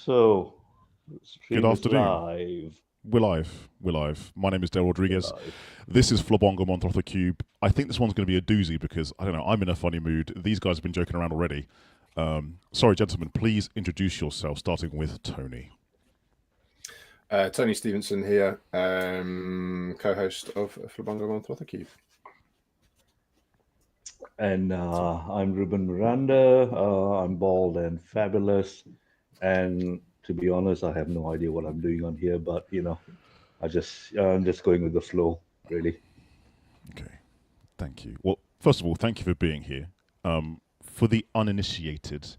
So, Good stream is afternoon. live. We're live. We're live. My name is Dale We're Rodriguez. live. This is Flobongo Montrotha Cube. I think this one's going to be a doozy because, I don't know, I'm in a funny mood. These guys have been joking around already. Sorry, gentlemen, please introduce yourself, starting with Tony. Tony Stevenson here, co-host of Flobongo Montrotha Cube. And I'm Reub Miranda. I'm bald and fabulous. And to be honest, I have no idea what I'm doing on here, but I'm just going with the flow, really. Okay, thank you. Well, first of all, thank you for being here. For the uninitiated,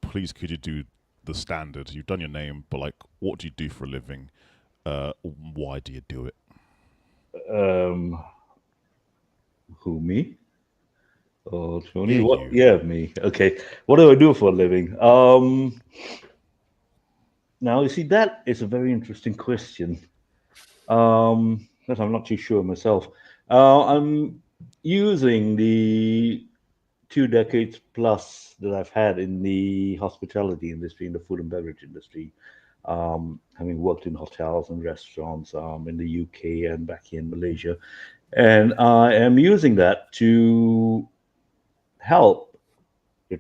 please could you do the standard? You've done your name, but what do you do for a living? Why do you do it? Who, me? Oh, Tony? Yeah, What? you. Yeah, me. Okay. What do I do for a living? Now, you see, that is a very interesting question. That I'm not too sure myself. I'm using the 2 decades plus that I've had in the hospitality industry, in the food and beverage industry, having worked in hotels and restaurants in the UK and back here in Malaysia. And I am using that to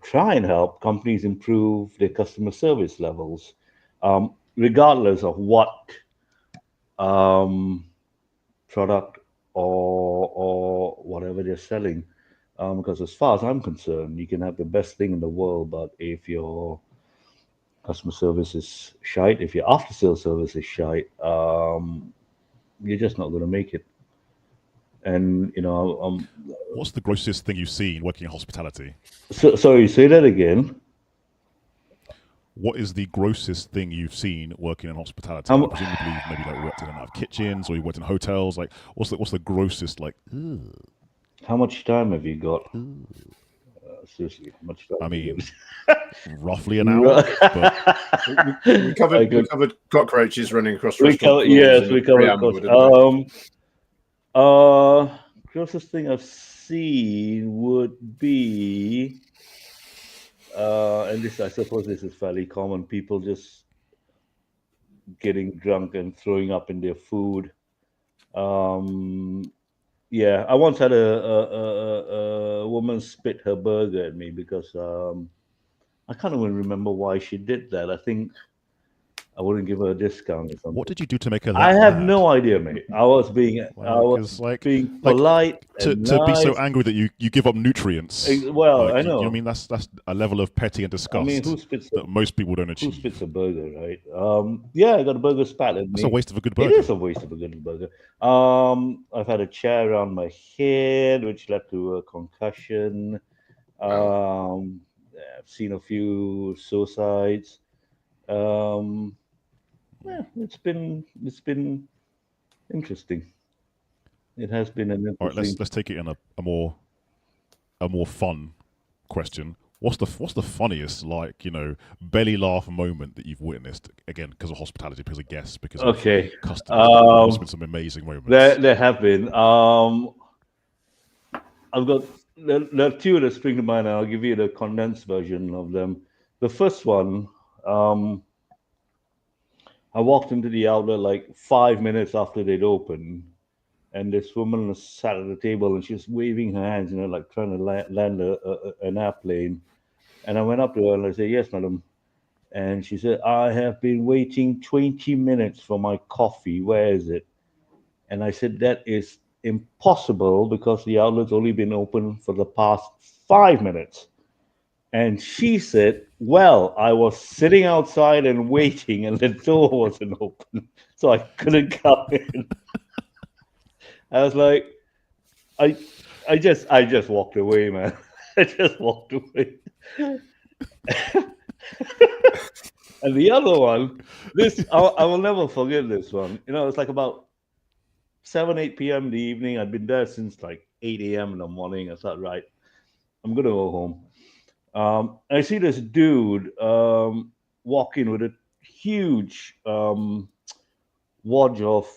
try and help companies improve their customer service levels, regardless of what um, product or whatever they're selling. Because as far as I'm concerned, you can have the best thing in the world, but if your customer service is shite, if your after sales service is shite, you're just not going to make it. And What's the grossest thing you've seen working in hospitality? sorry, say that again. What is the grossest thing you've seen working in hospitality? How, Presumably, you've maybe worked in enough kitchens, or you worked in hotels. What's the grossest how much time have you got? Seriously, how much time? I have you mean, got? roughly an hour. But We covered cockroaches running across We restaurant cover, floors. yes, in we a covered preamble, course. didn't Closest thing I've seen would be, and this, I suppose, this is fairly common. People just getting drunk and throwing up in their food. Um, yeah, I once had a woman spit her burger at me because I can't even remember why she did that. I think I wouldn't give her a discount or something. what did you do to make her I that have mad? no idea, mate. I was being polite and to be so nice. angry that you give up nutrients. Well, I You know what I know. mean? That's a level of petty and I disgust mean, who spits that most people don't who achieve. spits a burger, right? Yeah, I got a burger spat at That's me. a waste of a good It burger. is a waste of a good burger. I've had a chair around my head, which led to a concussion. I've seen a few suicides. Yeah, it's been interesting. It has been an All right, interesting. let's take it in a more fun question. What's the funniest belly laugh moment that you've witnessed, again, because of hospitality, because of guests, because of Okay. customers? There must have been some amazing moments. There have been. I've got there are two that spring to mind, and I'll give you the condensed version of them. The first one, I walked into the outlet like 5 minutes after they'd opened, and this woman was sat at the table and she was waving her hands, like trying to land an airplane. And I went up to her and I said, "Yes, madam." And she said, "I have been waiting 20 minutes for my coffee. Where is it?" And I said, "That is impossible because the outlet's only been open for the past 5 minutes." And she said, "Well, I was sitting outside and waiting, and the door wasn't open, so I couldn't come in." I was like, I just walked away, man. I just walked away. And the other one, I will never forget this one. It's like about 7, 8 p.m. in the evening. I'd been there since like 8 a.m. in the morning. I thought, right, I'm gonna go home. I see this dude walk in with a huge wad of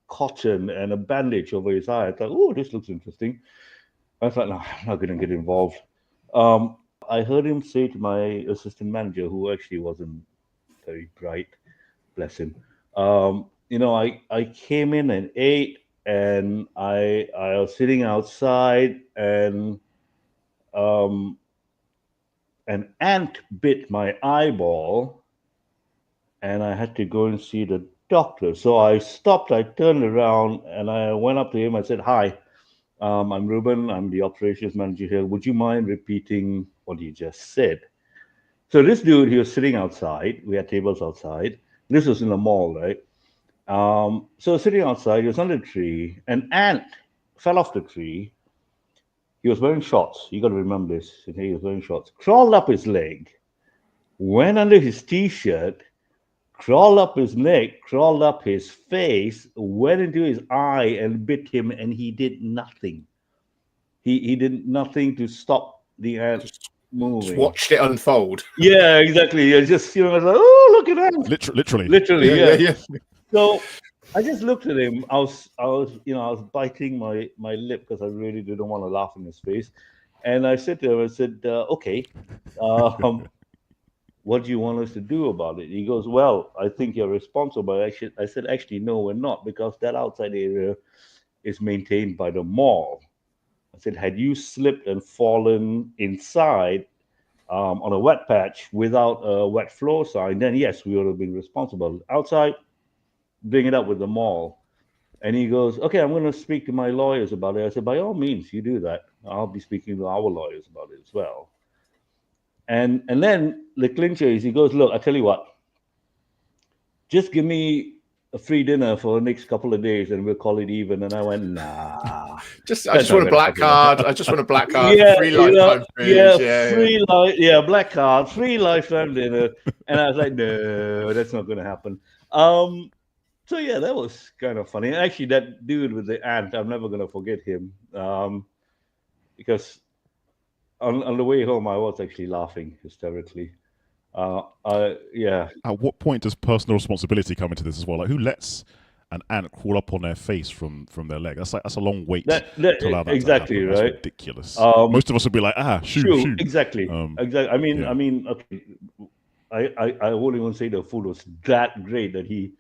cotton and a bandage over his eye. I thought, oh, this looks interesting. I thought, no, I'm not going to get involved. I heard him say to my assistant manager, who actually wasn't very bright, bless him. I came in and ate, and I was sitting outside, and um, an ant bit my eyeball, and I had to go and see the doctor. So I stopped, I turned around, and I went up to him. I said, "Hi, I'm Ruben. I'm the operations manager here. Would you mind repeating what you just said?" So this dude, he was sitting outside. We had tables outside. This was in the mall, right? So sitting outside, he was under a tree. An ant fell off the tree. He was wearing shorts. You got to remember this. He was wearing shorts. Crawled up his leg, went under his t-shirt, crawled up his neck, crawled up his face, went into his eye and bit him, and he did nothing. He did nothing to stop the ant moving. Just watched it unfold. Yeah, exactly. Yeah, just like, oh, look at that. Literally. Yeah. So I just looked at him. I was biting my lip because I really didn't want to laugh in his face. And I said to him, I said, okay, what do you want us to do about it? He goes, well, I think you're responsible. I said, actually, no, we're not, because that outside area is maintained by the mall. I said, had you slipped and fallen inside on a wet patch without a wet floor sign, then yes, we would have been responsible. Outside, bring it up with the mall. And he goes, okay, I'm going to speak to my lawyers about it. I said, by all means, you do that. I'll be speaking to our lawyers about it as well. And then the clincher is, he goes, look, I tell you what, just give me a free dinner for the next couple of days and we'll call it even. And I went, nah. I just want a black card. I just want a black card. Yeah, free lifetime food. Black card, free lifetime dinner. And I was like, no, that's not going to happen. So yeah, that was kind of funny. Actually, that dude with the ant, I'm never going to forget him. Because on the way home, I was actually laughing hysterically. Yeah. At what point does personal responsibility come into this as well? Like, who lets an ant crawl up on their face from their leg? That's a long wait to allow that exactly to happen. right. That's ridiculous. Most of us would be like, shoot. Exactly. Exactly. I mean, okay. I won't even say the food was that great that he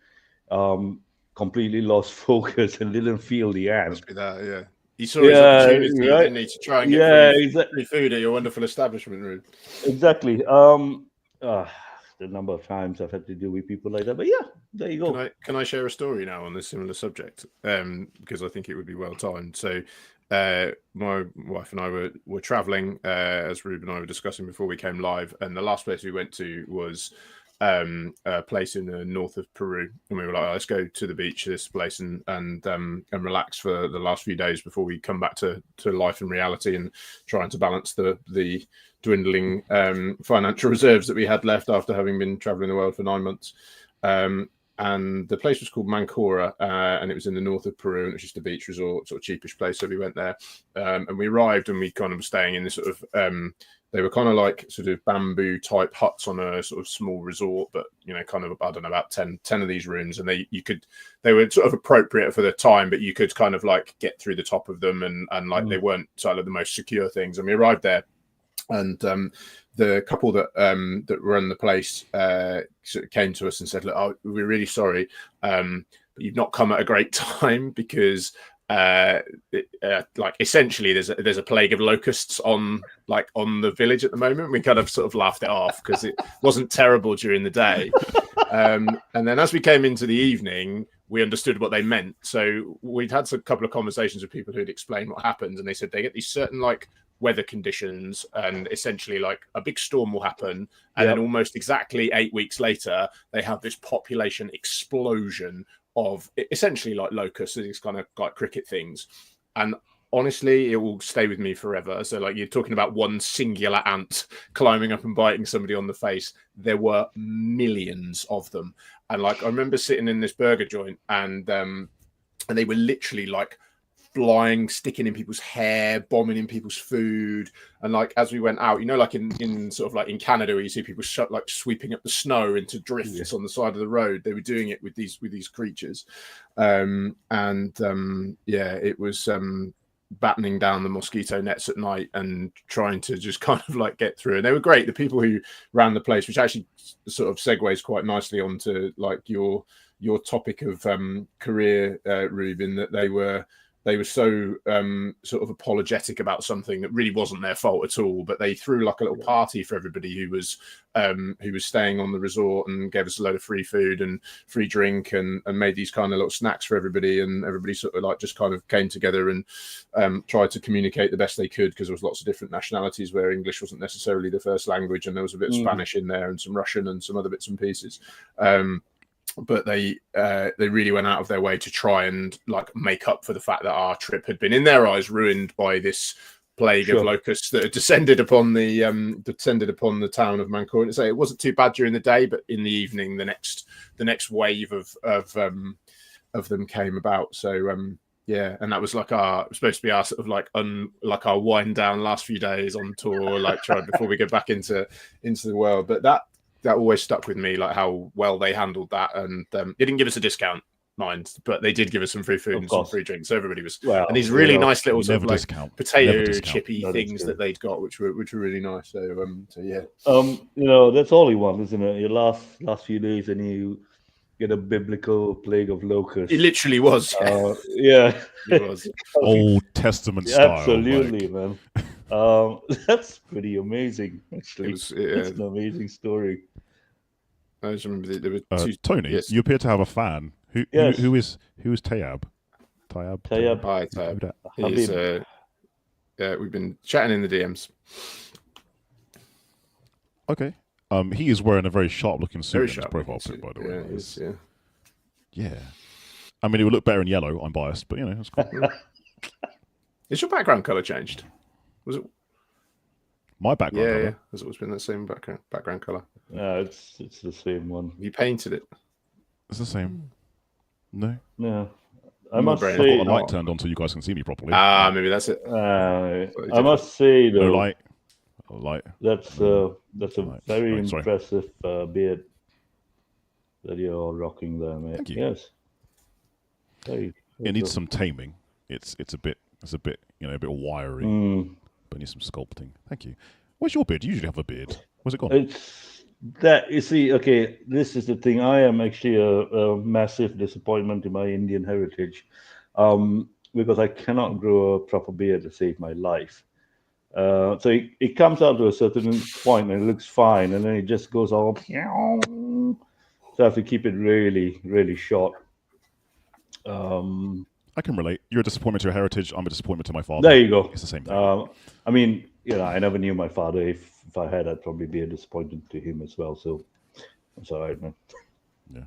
completely lost focus and didn't feel the ant. Must be that, yeah. He saw his opportunity, didn't he, to try and get free food at your wonderful establishment, Reub. Exactly. The number of times I've had to deal with people like that, but yeah, there you go. Can I share a story now on this similar subject? Because I think it would be well timed. So, my wife and I were traveling, as Reub and I were discussing before we came live, and the last place we went to was a place in the north of Peru, and we were like, let's go to the beach, this place, and relax for the last few days before we come back to life and reality and trying to balance the dwindling financial reserves that we had left after having been traveling the world for 9 months. And the place was called Mancora, and it was in the north of Peru, and it was just a beach resort, sort of cheapish place. So we went there, and we arrived, and we kind of were staying in this sort of they were kind of like sort of bamboo type huts on a sort of small resort, but kind of, I don't know, about 10 of these rooms, and they were sort of appropriate for the time, but you could kind of like get through the top of them, and like they weren't sort of the most secure things. And we arrived there, and the couple that run the place sort of came to us and said, look, we're really sorry, but you've not come at a great time, because like essentially there's a plague of locusts on the village at the moment. We kind of sort of laughed it off because it wasn't terrible during the day, and then as we came into the evening, we understood what they meant. So we'd had a couple of conversations with people who'd explained what happened, and they said they get these certain like weather conditions, and essentially like a big storm will happen, and then almost exactly 8 weeks later they have this population explosion of essentially like locusts, these kind of like cricket things. And honestly, it will stay with me forever. So like, you're talking about one singular ant climbing up and biting somebody on the face. There were millions of them. And like, I remember sitting in this burger joint, and they were literally like flying, sticking in people's hair, bombing in people's food. And like, as we went out, like in sort of like in Canada, where you see people like sweeping up the snow into drifts on the side of the road, they were doing it with these creatures. It was battening down the mosquito nets at night and trying to just kind of like get through. And they were great. The people who ran the place, which actually sort of segues quite nicely onto like your topic of career, Reub, in that they were so sort of apologetic about something that really wasn't their fault at all, but they threw like a little party for everybody who was staying on the resort, and gave us a load of free food and free drink, and made these kind of little snacks for everybody, and everybody sort of like just kind of came together and tried to communicate the best they could, because there was lots of different nationalities where English wasn't necessarily the first language, and there was a bit of Spanish in there and some Russian and some other bits and pieces. But they really went out of their way to try and like make up for the fact that our trip had been, in their eyes, ruined by this plague of locusts that had descended upon the town of Mancourt. And say it wasn't too bad during the day, but in the evening, the next wave of them came about. So yeah, and that was like supposed to be our sort of like our wind down last few days on tour, like trying before we get back into the world. But that always stuck with me, like how well they handled that. And they didn't give us a discount, mind, but they did give us some free food and some free drinks. So everybody was, and these really nice little sort of like potato chippy things that they'd got, which were really nice. So yeah. That's all you want, isn't it? Your last few days, and you get a biblical plague of locusts. It literally was. Yeah, it was Old Testament style. Absolutely, man. That's pretty amazing. Actually, it's an amazing story. I just remember there were two. Tony, yes. You appear to have a fan. Who is Tayab? Tayab. Hi, Tayab. We've been chatting in the DMs. Okay. He is wearing a very sharp-looking suit in his profile pic, by the way. Yeah, yeah. I mean, it would look better in yellow. I'm biased, but it's cool. Is your background color changed? Was it my background color? Yeah. Has it always been the same background color? No, it's the same one. You painted it. It's the same. No. I must say, I've got the light turned on so you guys can see me properly. Maybe that's it. I must say though, light. That's a very impressive beard that you're rocking there, mate. Thank you. Yes. It needs some taming. It's a bit a bit wiry. But needs some sculpting. Thank you. Where's your beard? You usually have a beard. Where's it gone? It's that, you see, okay, this is the thing. I am actually a massive disappointment in my Indian heritage, because I cannot grow a proper beard to save my life. So it comes out to a certain point and it looks fine, and then it just goes all. So I have to keep it really, really short. I can relate. You're a disappointment to your heritage. I'm a disappointment to my father. There you go. It's the same thing. I mean, I never knew my father. If I had, I'd probably be a disappointment to him as well. So it's all right, man. Yeah.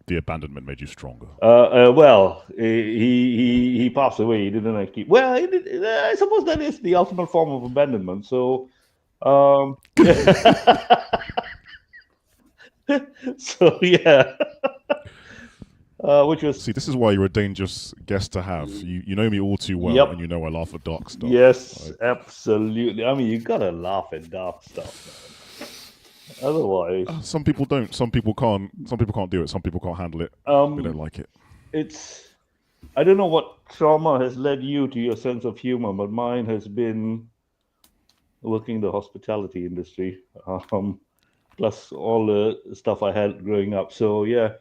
The abandonment made you stronger. Well, he passed away. He didn't actually. Well, I suppose that is the ultimate form of abandonment. So, so yeah. Which was this is why you're a dangerous guest to have. You know me all too well, and you know I laugh at dark stuff. Yes, absolutely. I mean, you gotta laugh at dark stuff, man. Otherwise, some people don't. Some people can't. Some people can't do it. Some people can't handle it. They don't like it. I don't know what trauma has led you to your sense of humor, but mine has been working in the hospitality industry, plus all the stuff I had growing up. So yeah.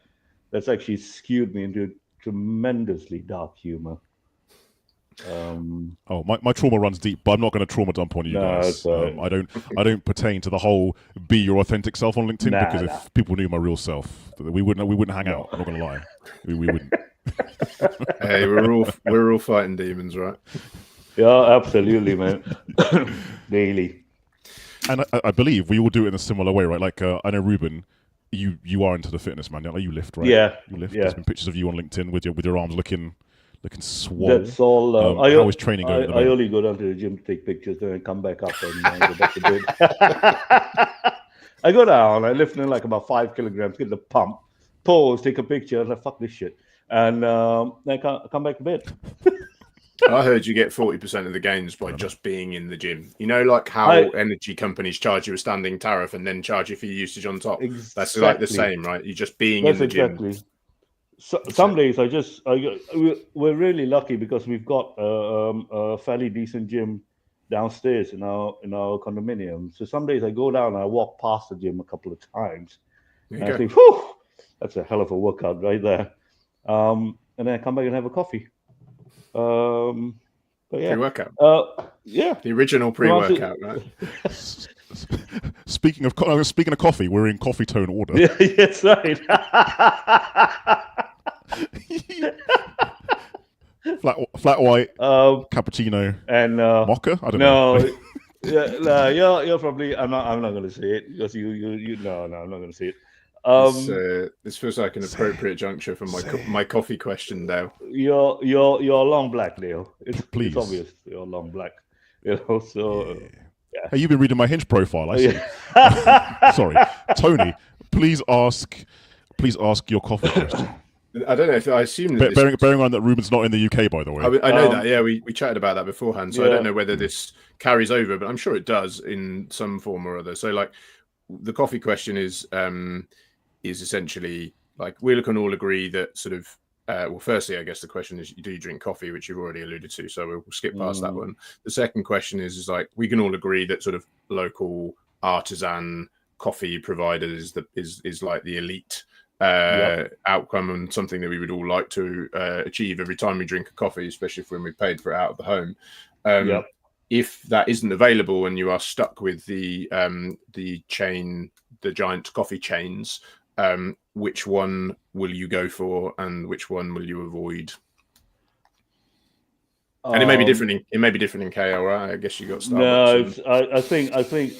That's actually skewed me into tremendously dark humor. My trauma runs deep, but I'm not going to trauma dump on you guys. I don't pertain to the whole be your authentic self on LinkedIn, because if people knew my real self, we wouldn't hang out. I'm not going to lie, we wouldn't. Hey, we're all fighting demons, right? Yeah, absolutely, man. Daily. And I believe we all do it in a similar way, right? Like I know Ruben. You are into the fitness, man. Like you lift, right? Yeah, you lift. Yeah. There's been pictures of you on LinkedIn with your arms looking swole. That's all. How is training going? I only go down to the gym to take pictures, then I come back up and go back to bed. I go down, I lift in like about 5 kilograms, get the pump, pose, take a picture, and I fuck this shit, and then I come back to bed. I heard you get 40% of the gains by just being in the gym. You know, like how energy companies charge you a standing tariff and then charge you for your usage on top. Exactly. That's like the same, right? You're just being in the gym. So, some days we're really lucky because we've got a fairly decent gym downstairs in our condominium. So some days I go down and I walk past the gym a couple of times, There and you I go. think, whew, that's a hell of a workout right there. And then I come back and have a coffee. But yeah, Pre-workout. yeah. The original pre-workout, right? Speaking of coffee, we're in coffee tone order. Yeah, that's right. flat white, cappuccino, and mocha. I don't know. no, yeah, no, you're probably. I'm not going to say it because you. No, I'm not going to say it. This feels like an appropriate juncture for my coffee question, Dale. You're long black, Dale. It's obvious you're long black. So. Yeah. Hey, you've been reading my Hinge profile. I see. Sorry, Tony. Please ask your coffee question. I don't know if I assume that bearing on that Ruben's not in the UK, by the way. I know that. Yeah, we chatted about that beforehand. So I don't know whether this carries over, but I'm sure it does in some form or other. So like, the coffee question is essentially like we can all agree that sort of. Well, firstly, I guess the question is, do you drink coffee, which you've already alluded to, so we'll skip past that one. The second question is like we can all agree that sort of local artisan coffee providers is like the elite outcome and something that we would all like to achieve every time we drink a coffee, especially when we paid for it out of the home. If that isn't available and you are stuck with the giant coffee chains, which one will you go for, and which one will you avoid? And it may be different. It may be different in KL, right? I guess you got Starbucks. No, I think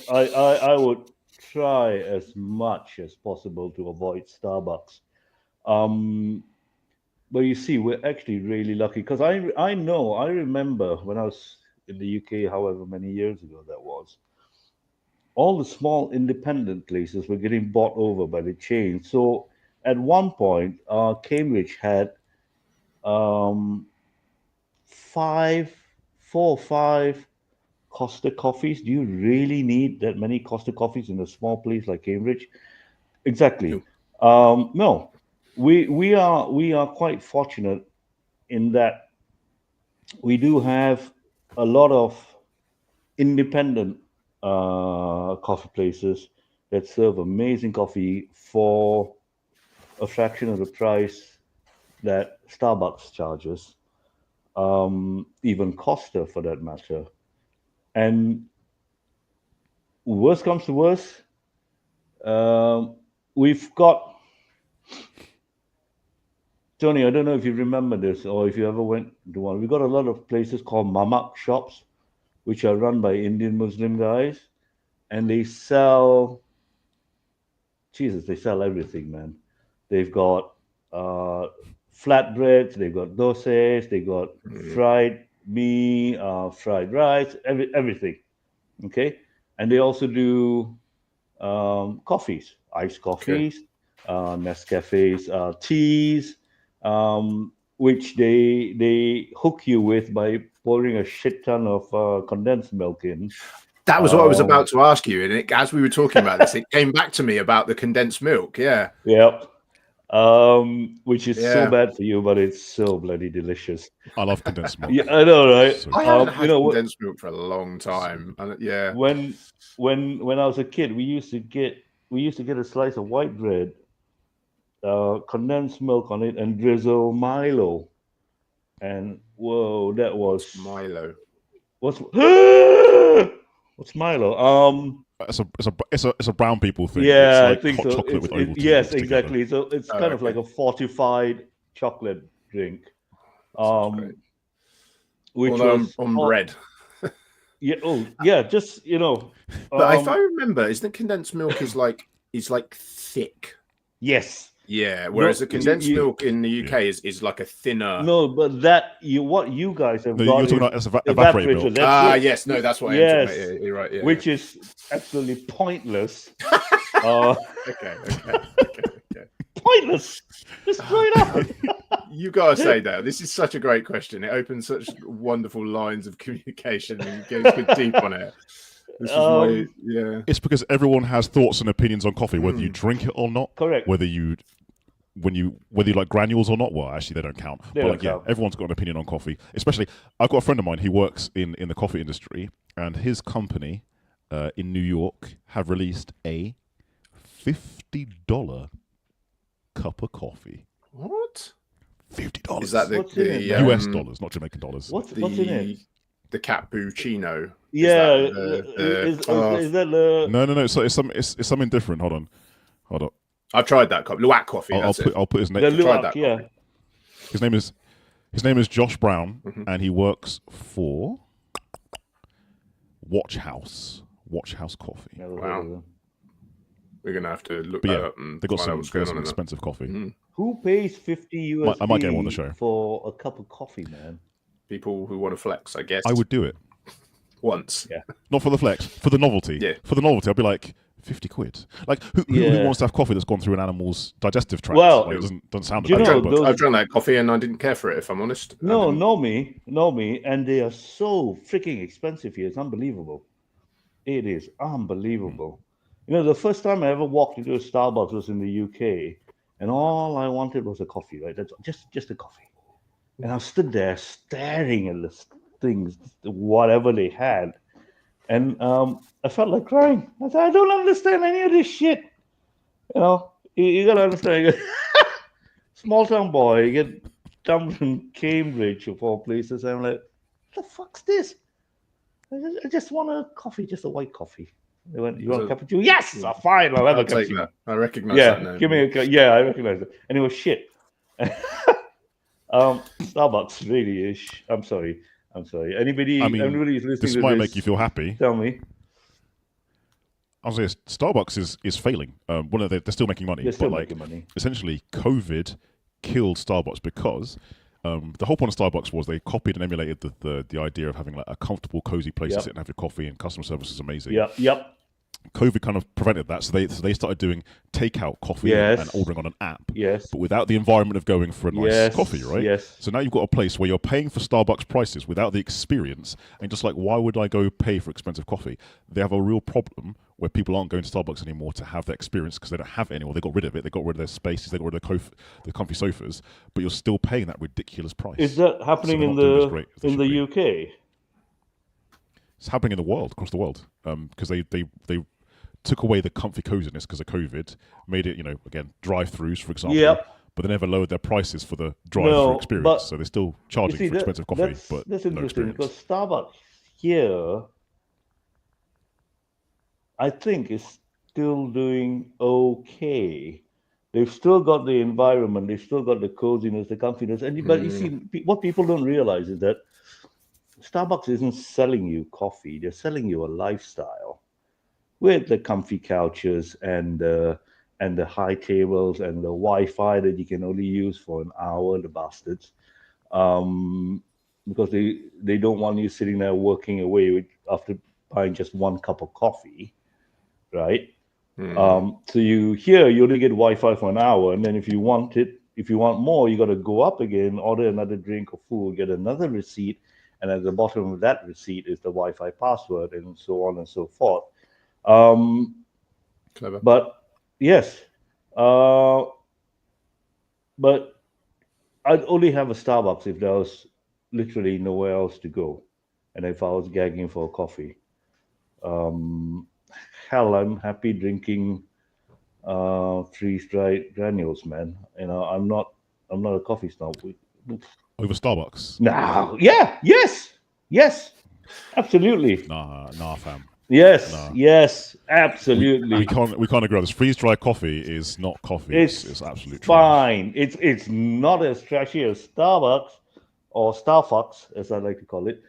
I would try as much as possible to avoid Starbucks. But you see, we're actually really lucky because I remember when I was in the UK, however many years ago that was. All the small independent places were getting bought over by the chain. So at one point, Cambridge had 4 or 5 Costa coffees. Do you really need that many Costa coffees in a small place like Cambridge? Exactly. No, we are quite fortunate in that we do have a lot of independent coffee places that serve amazing coffee for a fraction of the price that Starbucks charges, even Costa for that matter. And worst comes to worst, we've got, Tony, I don't know if you remember this or if you ever went to one. We've got a lot of places called mamak shops, which are run by Indian Muslim guys, and they sell everything, man. They've got flatbreads, they've got dosas, they got fried meat, fried rice, everything. Okay, and they also do coffees, iced coffees, Nescafes, teas, which they hook you with by pouring a shit ton of condensed milk in. That was what I was about to ask you, and as we were talking about this, it came back to me about the condensed milk. Yeah. Yep. Which is so bad for you, but it's so bloody delicious. I love condensed milk. Yeah, I know, right? I haven't had condensed milk for a long time. And when I was a kid, we used to get a slice of white bread, condensed milk on it, and drizzle Milo. And whoa, that was Milo. What's Milo? It's a brown people thing. Yeah, it's like I think hot so. chocolate with Ovaltine. Yes, exactly. So it's kind of like a fortified chocolate drink. Which was on bread. Yeah. Oh, yeah. Just But if I remember, isn't condensed milk is like thick? Yes. Yeah. Whereas the condensed milk in the UK is like a thinner. No, but what you guys have got. You're talking about evaporated milk. Yes. No, that's what I yes. You're right. Yeah. Which is absolutely pointless. Okay. Pointless. Just straight up. You gotta say that. This is such a great question. It opens such wonderful lines of communication and goes deep on it. This is It's because everyone has thoughts and opinions on coffee, whether you drink it or not. Correct. Whether you whether you like granules or not. Well, actually, they don't count. They but don't like, yeah, count. everyone's got an opinion on coffee. Especially, I've got a friend of mine who works in the coffee industry, and his company in New York have released a $50 cup of coffee. What? $50. Is that What's in it, man? US dollars, not Jamaican dollars. What's in it? The cappuccino. Yeah, Is is that the? No. It's something different. Hold on. I've tried that coffee. Luwak coffee. I'll put his name. The tried Luwak, that yeah. coffee. His name is Josh Brown, and he works for Watch House Coffee. Never heard Wow. of them. We're gonna have to look But that yeah, up and they got find out some what's going on in that. expensive coffee. Who pays 50 USD I might get him on the show. for a cup of coffee, man? People who want to flex, I guess. I would do it. once. Yeah. Not for the flex, for the novelty. Yeah. For the novelty, I'd be like, 50 quid. Like, who wants to have coffee that's gone through an animal's digestive tract? Well, like, it doesn't sound you appetizing, know, but I've drunk that coffee and I didn't care for it, if I'm honest. know me, and they are so freaking expensive here. It's unbelievable. It is unbelievable. You know, the first time I ever walked into a Starbucks was in the UK, and all I wanted was a coffee, right? That's just a coffee. And I stood there staring at the things, whatever they had, and I felt like crying. I said, I don't understand any of this shit. You know, you gotta understand. Small town boy, you get dumped in Cambridge of all places. I'm like, what the fuck's this? I just want a coffee, just a white coffee. They went, you want a cappuccino? Yes, fine, I'll have a take cappuccino. that. I recognize Yeah, that now. give me a yeah, I recognize it. And it was shit. Starbucks really is. I'm sorry. Anybody who's listening this to might this, make you feel happy. tell me. I was saying, Starbucks is failing. They're still making money. They're still but making money. Essentially, COVID killed Starbucks because the whole point of Starbucks was they copied and emulated the idea of having like a comfortable, cozy place to sit and have your coffee, and customer service is amazing. Yep. COVID kind of prevented that, so they started doing takeout coffee and ordering on an app. Yes. But without the environment of going for a nice coffee, right? Yes. So now you've got a place where you're paying for Starbucks prices without the experience, and just like, why would I go pay for expensive coffee? They have a real problem where people aren't going to Starbucks anymore to have that experience because they don't have it anymore. They got rid of it. They got rid of their spaces. They got rid of the comfy sofas. But you're still paying that ridiculous price. Is that happening in the UK? It's happening in the world, across the world, because they took away the comfy coziness because of COVID, made it, again, drive-throughs, for example. Yep. But they never lowered their prices for the drive-through experience, so they're still charging for expensive coffee, but that's no interesting experience. because Starbucks here, I think, is still doing okay. They've still got the environment, they've still got the coziness, the comfiness, but you see, what people don't realize is that Starbucks isn't selling you coffee; they're selling you a lifestyle with the comfy couches and the high tables and the Wi-Fi that you can only use for an hour, the bastards, because they don't want you sitting there working away after buying just one cup of coffee, right? So you only get Wi-Fi for an hour, and then if you want more, you got to go up again, order another drink or food, get another receipt, and at the bottom of that receipt is the Wi-Fi password, and so on and so forth. Clever. But yes, but I'd only have a Starbucks if there was literally nowhere else to go, and if I was gagging for a coffee. Hell, I'm happy drinking freeze-dried granules, man. I'm not a coffee snob. Over Starbucks? No, yes, absolutely. Nah, fam. Yes, absolutely. We can't agree on this. Freeze-dried coffee is not coffee. It's absolute fine. It's not as trashy as Starbucks or Starfucks, as I like to call it.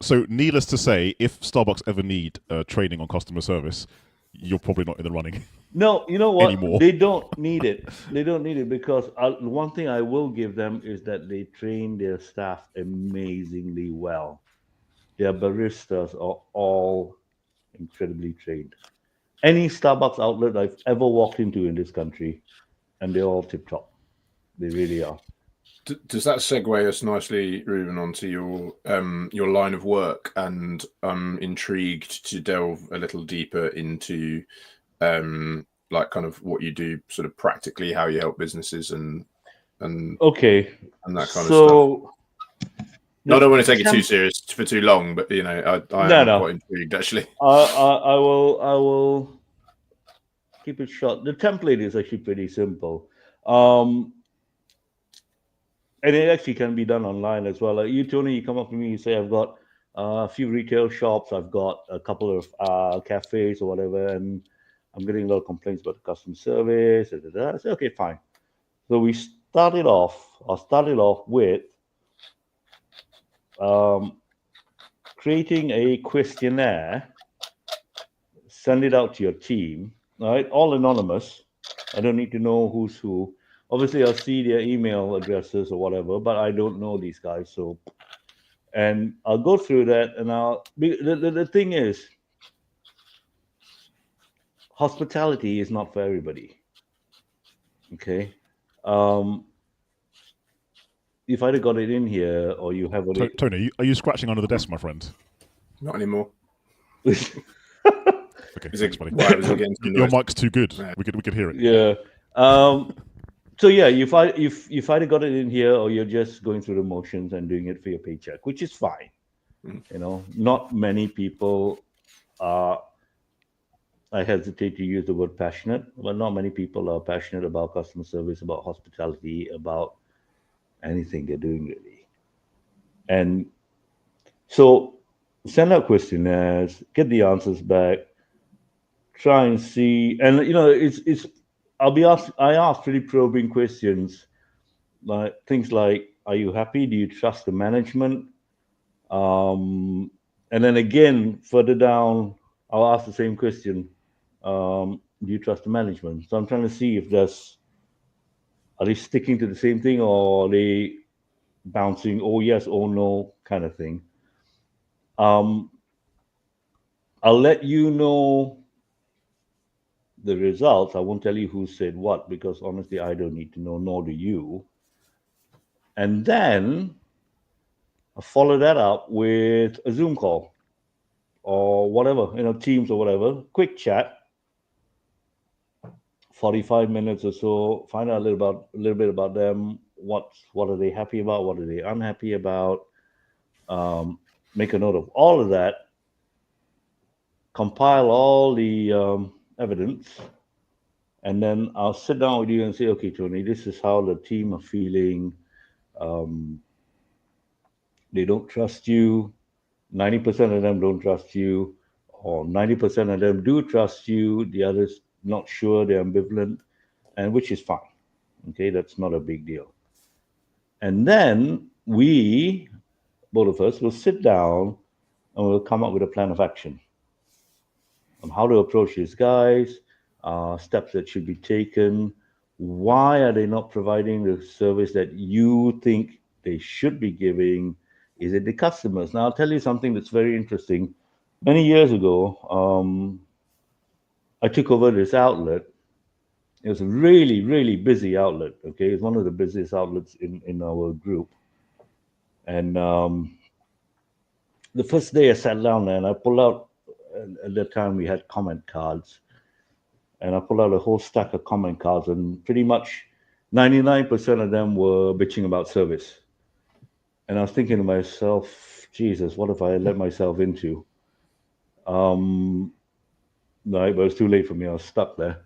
So, needless to say, if Starbucks ever need training on customer service, you're probably not in the running. No, you know what? Anymore. They don't need it. They don't need it because one thing I will give them is that they train their staff amazingly well. Their baristas are all incredibly trained. Any Starbucks outlet I've ever walked into in this country, and they're all tip-top. They really are. Does that segue us nicely, Ruben, onto your line of work? And I'm intrigued to delve a little deeper into like kind of what you do, sort of practically, how you help businesses and okay, and that kind of stuff. No, I don't want to take it too serious for too long, but you know, I am quite intrigued actually. I will keep it short. The template is actually pretty simple. And it actually can be done online as well. Like you, Tony, you come up to me, you say, I've got a few retail shops, I've got a couple of cafes or whatever, and I'm getting a lot of complaints about the customer service. I say, okay, fine. So I started off with creating a questionnaire, send it out to your team, right? All anonymous. I don't need to know who's who. Obviously, I'll see their email addresses or whatever, but I don't know these guys. So, and I'll go through that, and the thing is, hospitality is not for everybody. Okay. If I'd have got it in here, or you have it, Tony, are you scratching under the desk, my friend? Not anymore. Okay, thanks, buddy. Your noise. mic's too good. Yeah. We could hear it. Yeah. So yeah, if I'd have got it in here, or you're just going through the motions and doing it for your paycheck, which is fine. You know, not many people are. I hesitate to use the word passionate, but not many people are passionate about customer service, about hospitality, about anything they're doing really. And so send out questionnaires, get the answers back, try and see, and you know, it's I ask pretty probing questions, like things like, are you happy? Do you trust the management? And then again, further down, I'll ask the same question. Do you trust the management? So I'm trying to see if are they sticking to the same thing, or are they bouncing, oh yes, oh no, kind of thing. I'll let you know the results. I won't tell you who said what, because honestly, I don't need to know, nor do you. And then I follow that up with a Zoom call or whatever, you know, Teams or whatever, quick chat, 45 minutes or so, find out a little bit about them. What are they happy about? What are they unhappy about? Make a note of all of that, compile all the evidence, and then I'll sit down with you and say, okay, Tony, this is how the team are feeling. They don't trust you. 90% of them don't trust you, or 90% of them do trust you. The others not sure, they're ambivalent, and which is fine. Okay, that's not a big deal. And then we, both of us, will sit down and we'll come up with a plan of action on how to approach these guys, steps that should be taken. Why are they not providing the service that you think they should be giving? Is it the customers? Now, I'll tell you something that's very interesting. Many years ago, I took over this outlet. It was a really, really busy outlet. Okay, it's one of the busiest outlets in our group. And the first day I sat down there and I pulled out, at that time we had comment cards, and I pulled out a whole stack of comment cards, and pretty much 99% of them were bitching about service. And I was thinking to myself, Jesus, what have I let myself into? Right, but it was too late for me. I was stuck there.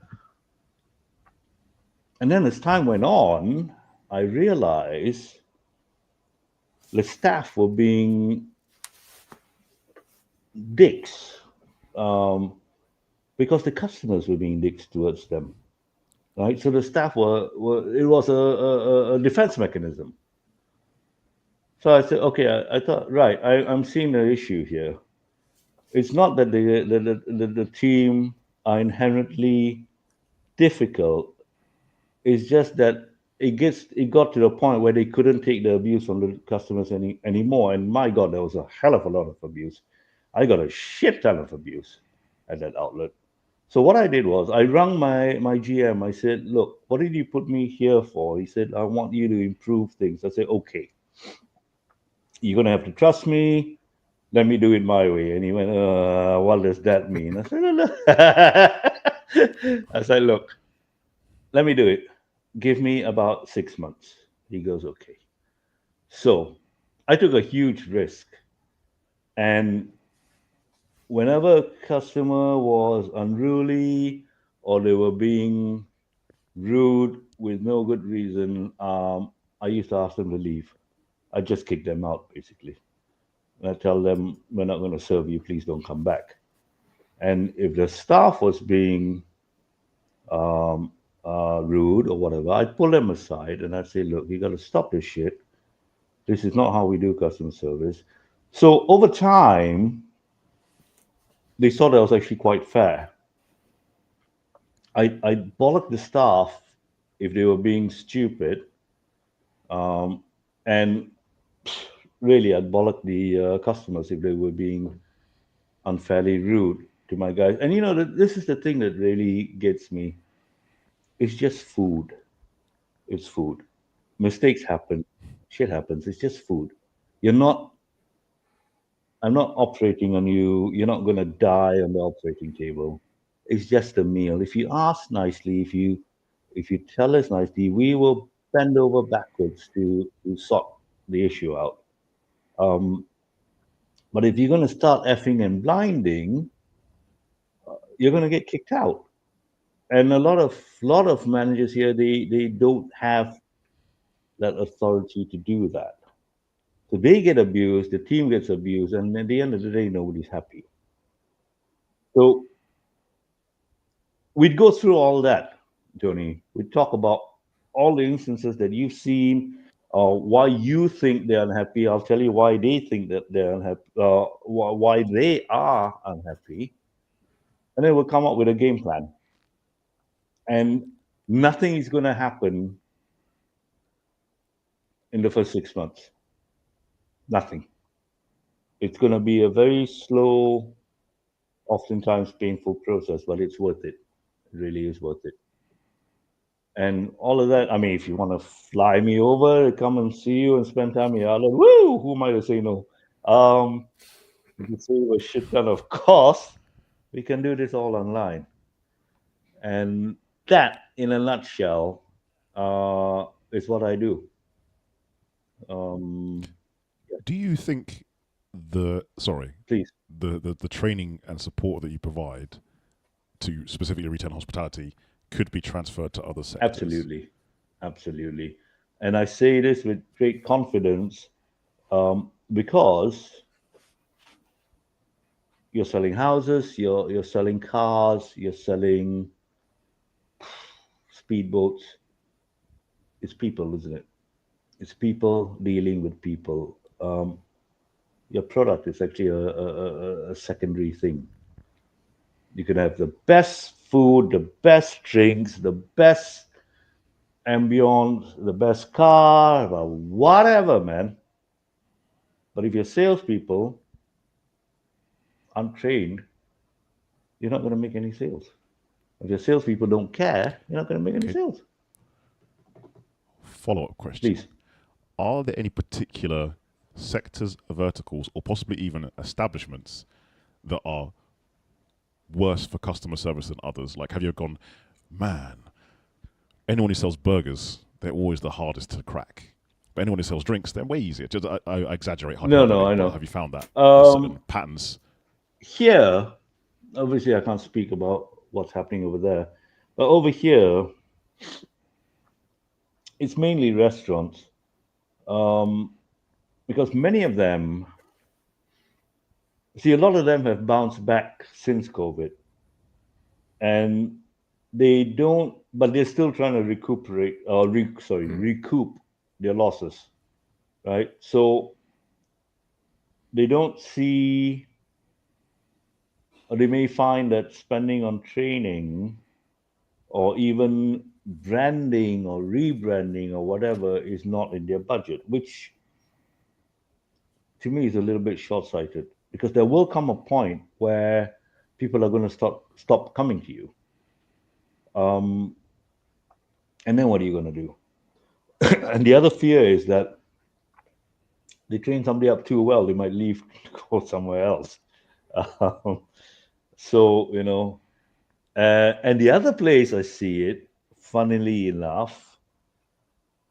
And then as time went on, I realized the staff were being dicks, because the customers were being dicks towards them, right? So the staff were it was a defense mechanism. So I said, okay, I thought, right, I'm seeing the issue here. It's not that the team are inherently difficult. It's just that it got to the point where they couldn't take the abuse from the customers anymore. And my God, there was a hell of a lot of abuse. I got a shit ton of abuse at that outlet. So what I did was I rang my GM. I said, look, what did you put me here for? He said, I want you to improve things. I said, okay, you're going to have to trust me. Let me do it my way. And he went, what does that mean? I said, no. I said, look, let me do it. Give me about 6 months. He goes, okay. So I took a huge risk. And whenever a customer was unruly or they were being rude with no good reason, I used to ask them to leave. I just kick them out, basically. And I tell them, we're not going to serve you. Please don't come back. And if the staff was being um, rude or whatever, I'd pull them aside and I'd say, look, you got to stop this shit. This is not how we do customer service. So over time, they saw that I was actually quite fair. I'd bollock the staff if they were being stupid. Um, and really, I'd bollock the customers if they were being unfairly rude to my guys. And this is the thing that really gets me. It's just food. It's food. Mistakes happen. Shit happens. It's just food. You're not. I'm not operating on you. You're not going to die on the operating table. It's just a meal. If you ask nicely, if you tell us nicely, we will bend over backwards to sort the issue out. Um, but if you're going to start effing and blinding, you're going to get kicked out. And a lot of managers here, they don't have that authority to do that. So they get abused, the team gets abused, and at the end of the day, nobody's happy. So we'd go through all that, Tony. We'd talk about all the instances that you've seen, why you think they're unhappy. I'll tell you why they think that they're unhappy, why they are unhappy, and then we'll come up with a game plan. And nothing is going to happen in the first 6 months. Nothing. It's going to be a very slow, oftentimes painful process, but it's worth it. It really is worth it. And all of that, I mean, if you want to fly me over, come and see you and spend time in your island, woo, who am I to say no? Um, if you save a shit ton of cost, we can do this all online. And that, in a nutshell, is what I do. Um, Do you think please, the training and support that you provide to specifically retail and hospitality could be transferred to other sectors? absolutely, absolutely. And I say this with great confidence because you're selling houses, you're selling cars, you're selling speedboats. It's people, isn't it? It's people dealing with people. Your product is actually a secondary thing. You can have the best food, the best drinks, the best ambience, the best car, whatever, man. But if your salespeople aren't trained, you're not going to make any sales. If your salespeople don't care, you're not going to make any Okay. sales. Follow-up question. Please. Are there any particular sectors, verticals, or possibly even establishments that are worse for customer service than others? Like, have you gone, man, anyone who sells burgers, they're always the hardest to crack. But anyone who sells drinks, they're way easier. Just, I exaggerate. No, I but know. have you found that? There's certain Um, patterns. Here, obviously, I can't speak about what's happening over there, but over here, it's mainly restaurants um, because many of them, see, a lot of them have bounced back since COVID, and they don't, but they're still trying to recuperate, or recoup their losses, right? So they don't see, or they may find that spending on training or even branding or rebranding or whatever is not in their budget, which to me is a little bit short-sighted because there will come a point where people are going to stop coming to you. Um, and then what are you going to do? And the other fear is that they train somebody up too well, they might leave, go somewhere else. Um, so And the other place I see it, funnily enough,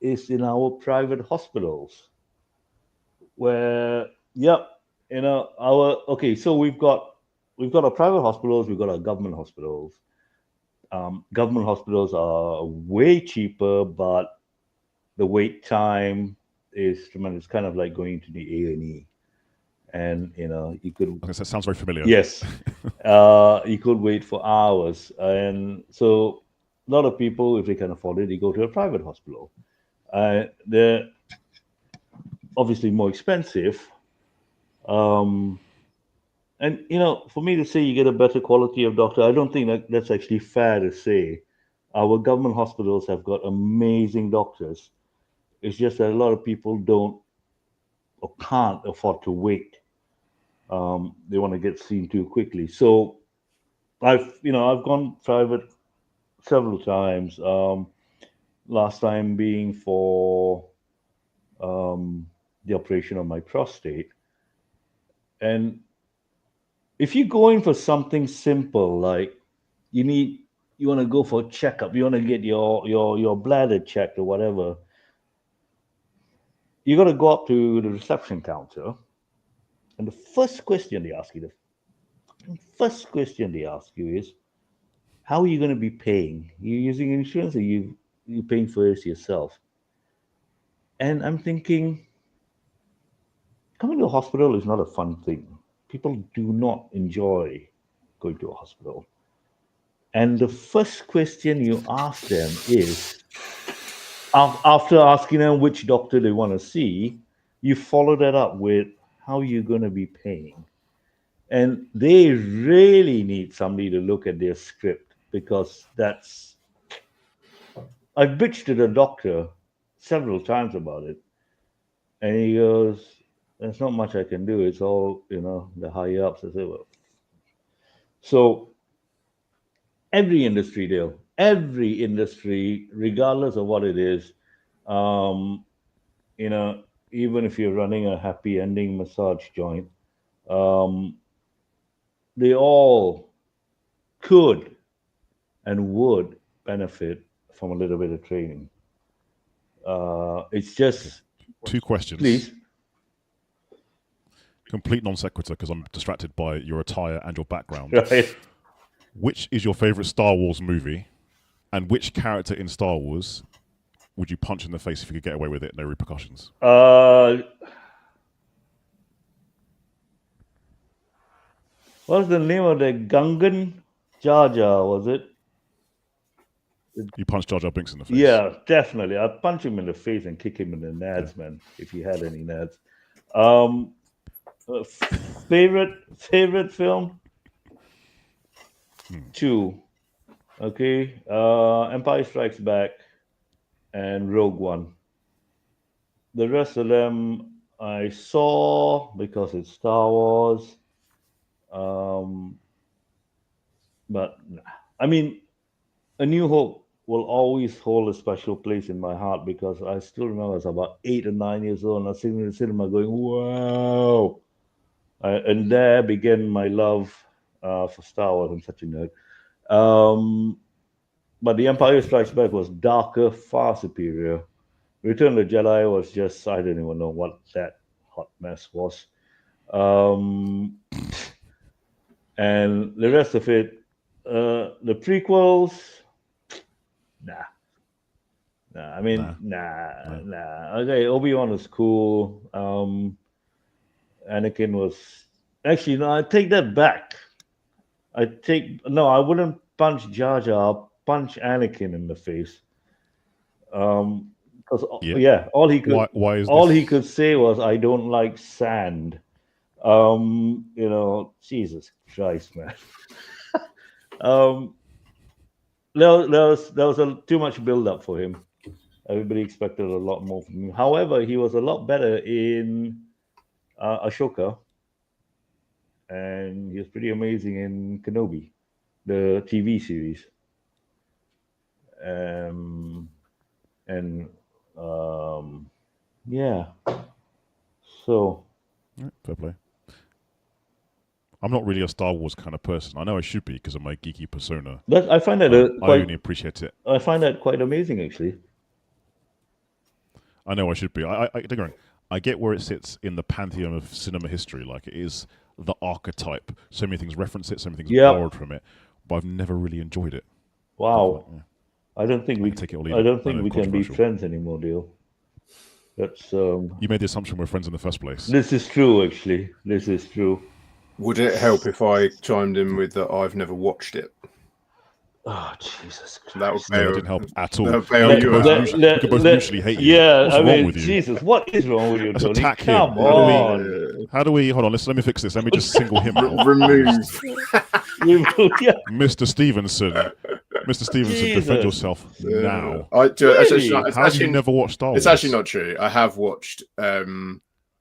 is in our private hospitals, where, yep, okay, so we've got our private hospitals, we've got our government hospitals. Government hospitals are way cheaper, but the wait time is tremendous. It's kind of like going to the A&E, and you could, Okay, so that sounds very familiar. yes, you could wait for hours, and so a lot of people, if they can afford it, they go to a private hospital. They're obviously more expensive, um, and for me to say you get a better quality of doctor, I don't think that's actually fair to say. Our government hospitals have got amazing doctors. It's just that a lot of people don't or can't afford to wait. They want to get seen too quickly. So I've gone private several times. Last time being for um, the operation of my prostate. And if you go in for something simple, like you need, you want to go for a checkup, you want to get your bladder checked or whatever, you got to go up to the reception counter, and the first question they ask you is, how are you going to be paying? You using insurance, or you paying for this yourself? And I'm thinking, coming to a hospital is not a fun thing. People do not enjoy going to a hospital. And the first question you ask them is, after asking them which doctor they want to see, you follow that up with how you're going to be paying. And they really need somebody to look at their script, because I've bitched to the doctor several times about it. And he goes, there's not much I can do. It's all, the higher ups. I say, well, so every industry, regardless of what it is, um, you know, even if you're running a happy ending massage joint, um, they all could and would benefit from a little bit of training. It's Okay. just, Two questions. please. Complete non sequitur because I'm distracted by your attire and your background. Right? Which is your favorite Star Wars movie, and which character in Star Wars would you punch in the face if you could get away with it, no repercussions? What's the name of the Gungan? Jar Jar, was it? You punch Jar Jar Binks in the face. Yeah, definitely. I'd punch him in the face and kick him in the nads, man, if he had any nads. Um, favorite film? Two. Okay. Empire Strikes Back and Rogue One. The rest of them I saw because it's Star Wars. Um, but nah. I mean, A New Hope will always hold a special place in my heart, because I still remember I was about 8 or 9 years old, and I was sitting in the cinema going, wow. And there began my love for Star Wars. I'm such a nerd. Um, but The Empire Strikes Back was darker, far superior. Return of the Jedi was just, I didn't even know what that hot mess was. Um, and the rest of it, the prequels, nah. Nah, I mean, No. nah. Okay, Obi-Wan was cool. Anakin was, actually, no, I take that back. No, I wouldn't punch Jar Jar. I'll punch Anakin in the face. Because Yeah. yeah, Why is all he this? could say was, "I don't like sand." Jesus Christ, man. um, there was too much build up for him. Everybody expected a lot more from him. However, he was a lot better in Ashoka, and he was pretty amazing in Kenobi, the TV series. Um, and yeah, so Fair play. I'm not really a Star Wars kind of person. I know I should be because of my geeky persona. But I find that I only appreciate it. I find that quite amazing, actually. I know I should be. Don't get me wrong. I get where it sits in the pantheon of cinema history. Like, it is the archetype. So many things reference it. So many things borrowed from it. But I've never really enjoyed it. Wow. Yeah. I don't think I we. can take it or leave I it. don't I think know, we can be controversial. friends anymore, Dale. That's. You made the assumption we're friends in the first place. This is true, actually. This is true. Would it help if I chimed in with that I've never watched it? Oh, Jesus Christ. That would No, bail. that didn't help at all. That would bail you out. We could both mutually hate you. Yeah, What's I wrong mean, with you? Jesus, what is wrong with you, Let's Tony? attack him. Come on. How do we? Hold on. Let me fix this. Let me just single him out. Remove. Yeah. Mr. Stevenson. Mr. Stevenson, Jesus. defend yourself now. Really? How have you never watched Star Wars? It's actually not true. I have watched. I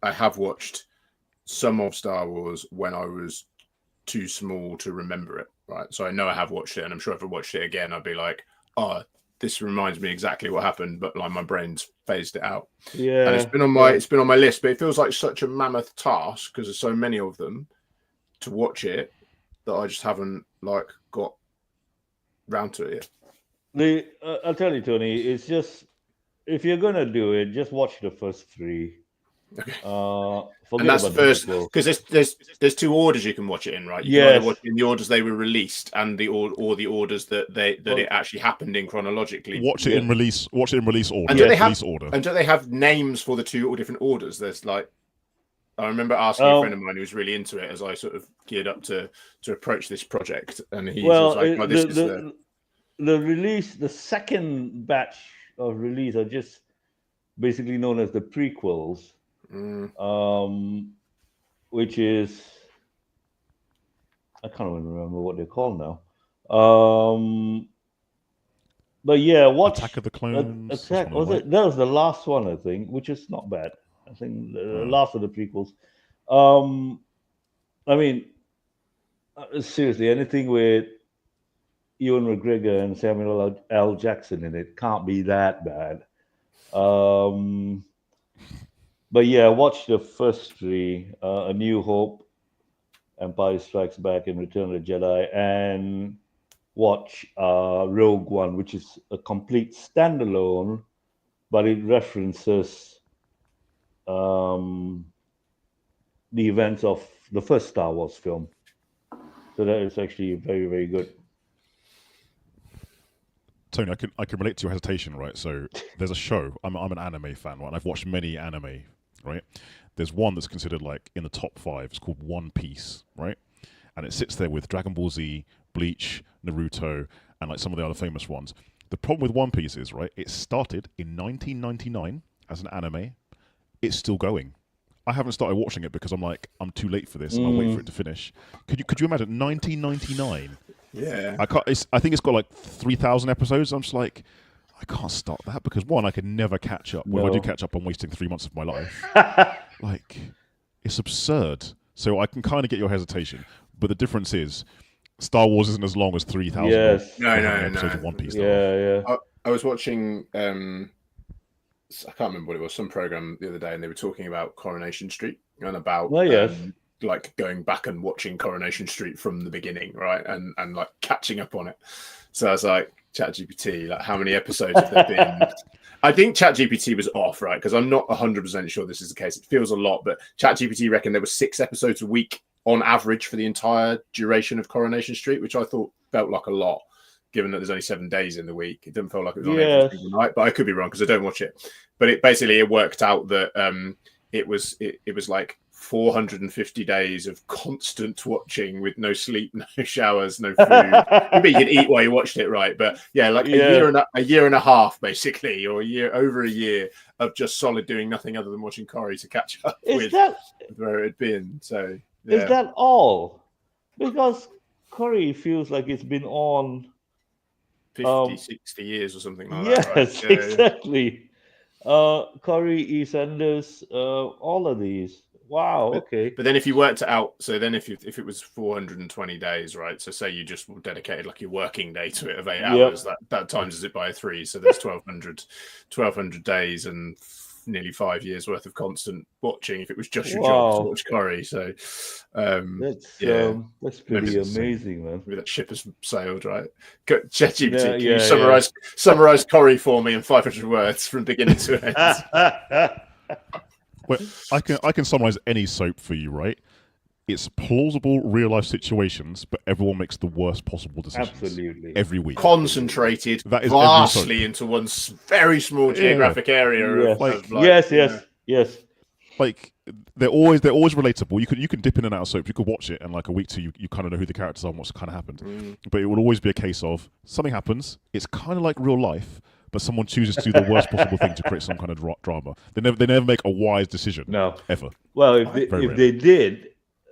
have watched some of Star Wars when I was too small to remember it. Right, so I know I have watched it, and I'm sure if I watched it again, I'd be like, "Oh, this reminds me exactly what happened," but like my brain's phased it out. Yeah. And it's been on my list, but it feels like such a mammoth task because there's so many of them to watch it that I just haven't like got round to it yet. I'll tell you, Tony. It's just if you're gonna do it, just watch the first three. Okay. Forget And that's the about first sequel. because there's two orders you can watch it in, right? You can either watch it in the orders they were released and the orders that it actually happened in chronologically. Watch it in release. Watch it in release order. And do they have release order? And do they have names for the two different orders? There's like, I remember asking a friend of mine who was really into it as I sort of geared up to approach this project, and he was like, "Oh, this is the release. The second batch of release are just basically known as the prequels." Which is I can't even remember what they're called now. But yeah, watch Attack of the Clones. Attack was it? That was the last one, I think, which is not bad. I think the last of the prequels. I mean, seriously, anything with Ewan McGregor and Samuel L. Jackson in it can't be that bad. But yeah, watch the first three: A New Hope, Empire Strikes Back, and Return of the Jedi, and watch Rogue One, which is a complete standalone, but it references the events of the first Star Wars film. So that is actually very, very good. Tony, I can relate to your hesitation, right? So there's a show. I'm an anime fan, right? And I've watched many anime, right? There's one that's considered like in the top 5. It's called One Piece, right? And it sits there with Dragon Ball Z, Bleach, Naruto, and like some of the other famous ones. The problem with One Piece is, right, it started in 1999 as an anime. It's still going. I haven't started watching it because I'm like, I'm too late for this, and I'll wait for it to finish. Could you imagine 1999? Yeah. I think it's got like 3,000 episodes. I'm just like, I can't start that because one, I could never catch up. Well, if I do catch up, I'm wasting 3 months of my life. Like, it's absurd. So I can kind of get your hesitation, but the difference is, Star Wars isn't as long as 3,000 Yes. episodes of One Piece. Yeah. I was watching. I can't remember what it was. Some program the other day, and they were talking about Coronation Street and about like going back and watching Coronation Street from the beginning, right? And like catching up on it. So I was like, ChatGPT, like how many episodes have there been? I think ChatGPT was off, right? Because I'm not 100% sure this is the case. It feels a lot, but ChatGPT reckoned there were 6 episodes a week on average for the entire duration of Coronation Street, which I thought felt like a lot, given that there's only 7 days in the week. It didn't feel like it was on every single night, but I could be wrong because I don't watch it. But it worked out that it was like 450 days of constant watching with no sleep, no showers, no food. Maybe you could eat while you watched it, right? But yeah, like a year and a half, basically, or over a year of just solid doing nothing other than watching Corrie to catch up with where it had been. So yeah. Is that all? Because Corrie feels like it's been on 50, 60 years or something like that. Yes, right? exactly. Corrie, EastEnders, all of these. Wow, okay. But then if you worked it out, so then if it was 420 days, right? So say you just dedicated like your working day to it of 8 hours, that times it by 3. So there's 1,200 days and nearly 5 years worth of constant watching if it was just your job to watch Corrie. So that's maybe pretty amazing, man. maybe that ship has sailed, right? ChatGPT, can you summarize Corrie for me in 500 words from beginning to end? Well, I can summarize any soap for you, right? It's plausible real life situations, but everyone makes the worst possible decisions. Absolutely. Every week. Concentrated That is vastly into one very small geographic area. Yes. Like they're always relatable. You can dip in and out of soap. You could watch it, and like a week two, you kind of know who the characters are and what's kind of happened. But it will always be a case of something happens. It's kind of like real life, but someone chooses to do the worst possible thing to create some kind of drama. They never make a wise decision. No, ever. Well, if they did,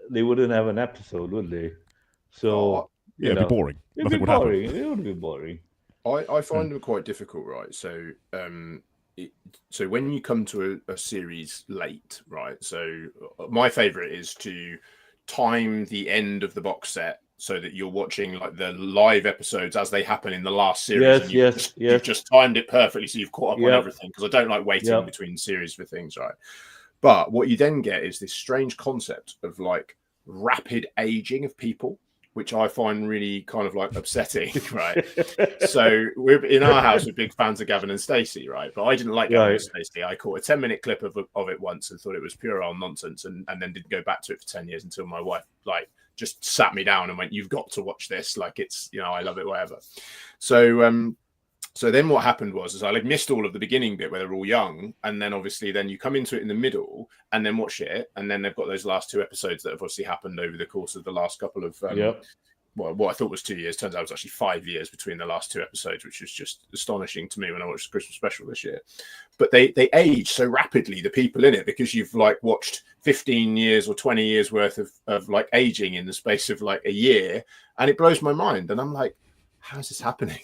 they wouldn't have an episode, would they? So it'd be boring. Nothing would happen. It would be boring. I find them quite difficult, right? So so when you come to a series late, right? So my favorite is to time the end of the box set so that you're watching like the live episodes as they happen in the last series. You've just timed it perfectly, so you've caught up on everything. Because I don't like waiting between series for things, right? But what you then get is this strange concept of like rapid aging of people, which I find really kind of like upsetting, right? So we're in our house, we're big fans of Gavin and Stacey, right? But I didn't like Gavin and Stacey. I caught a 10-minute clip of it once and thought it was pure old nonsense, and then didn't go back to it for 10 years until my wife like just sat me down and went, "You've got to watch this. Like it's, I love it, whatever." So then what happened was I like missed all of the beginning bit where they're all young, and then obviously then you come into it in the middle and then watch it, and then they've got those last 2 episodes that have obviously happened over the course of the last couple of well, what I thought was 2 years turns out it was actually 5 years between the last 2 episodes, which was just astonishing to me when I watched the Christmas special this year. But they age so rapidly, the people in it, because you've like watched 15 years or 20 years worth of like aging in the space of like a year, and it blows my mind. And I'm like, how is this happening?